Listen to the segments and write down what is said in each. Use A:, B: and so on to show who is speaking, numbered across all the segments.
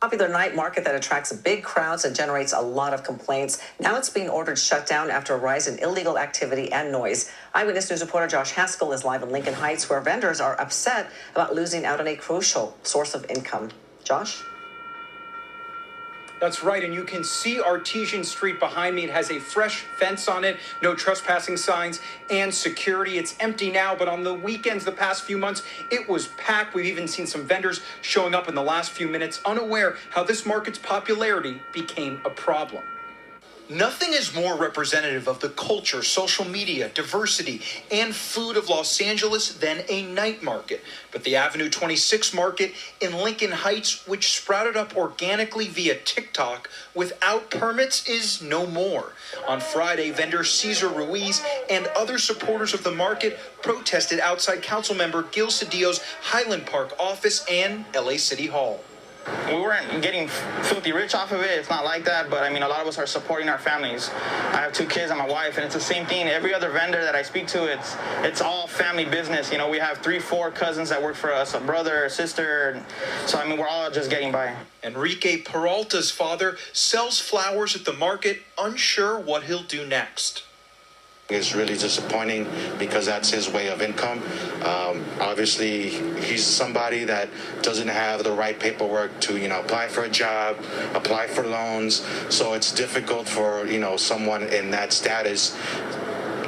A: Popular night market that attracts big crowds and generates a lot of complaints. Now it's being ordered shut down after a rise in illegal activity and noise. Eyewitness News reporter Josh Haskell is live in Lincoln Heights, where vendors are upset about losing out on a crucial source of income. Josh?
B: That's right, and you can see Artesian Street behind me. It has a fresh fence on it, no trespassing signs, and security. It's empty now, but on the weekends the past few months, it was packed. We've even seen some vendors showing up in the last few minutes, unaware how this market's popularity became a problem. Nothing is more representative of the culture, social media, diversity, and food of Los Angeles than a night market. But the Avenue 26 market in Lincoln Heights, which sprouted up organically via TikTok without permits, is no more. On Friday, vendor Cesar Ruiz and other supporters of the market protested outside Councilmember Gil Cedillo's Highland Park office and LA City Hall.
C: We weren't getting filthy rich off of it. It's not like that, but I mean, a lot of us are supporting our families. I have 2 kids and my wife, and it's the same thing. Every other vendor that I speak to, it's all family business. You know, we have 3, 4 cousins that work for us, a brother, a sister. So I mean, we're all just getting by.
B: Enrique Peralta's father sells flowers at the market, unsure what he'll do next.
D: It's really disappointing because that's his way of income. Obviously, he's somebody that doesn't have the right paperwork to, apply for a job, apply for loans. So it's difficult for, someone in that status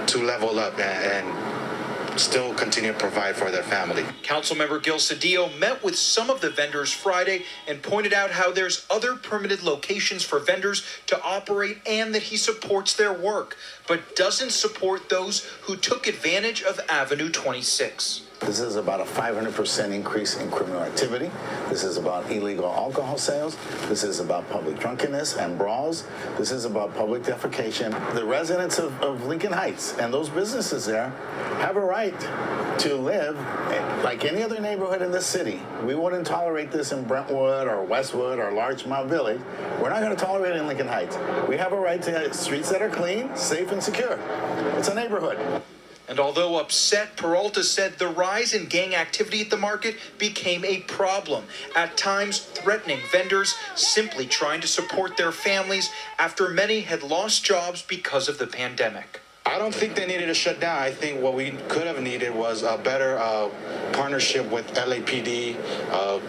D: to level up and still continue to provide for their family.
B: Councilmember Gil Cedillo met with some of the vendors Friday and pointed out how there's other permitted locations for vendors to operate and that he supports their work, but doesn't support those who took advantage of Avenue 26.
E: This is about a 500% increase in criminal activity. This is about illegal alcohol sales. This is about public drunkenness and brawls. This is about public defecation. The residents of Lincoln Heights and those businesses there have a right to live like any other neighborhood in this city. We wouldn't tolerate this in Brentwood or Westwood or Larchmont Village. We're not going to tolerate it in Lincoln Heights. We have a right to streets that are clean, safe, and secure. It's a neighborhood.
B: And although upset, Peralta said the rise in gang activity at the market became a problem, at times threatening vendors simply trying to support their families after many had lost jobs because of the pandemic.
D: I don't think they needed to shut down. I think what we could have needed was a better partnership with LAPD,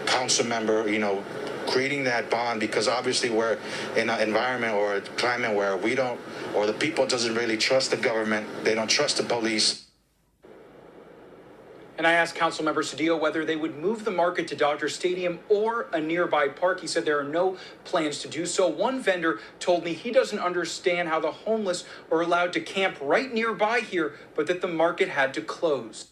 D: council member, creating that bond, because obviously we're in an environment or a climate where we don't, or the people doesn't really trust the government. They don't trust the police.
B: And I asked Councilmember Cedillo whether they would move the market to Dodger Stadium or a nearby park. He said there are no plans to do so. One vendor told me he doesn't understand how the homeless are allowed to camp right nearby here, but that the market had to close.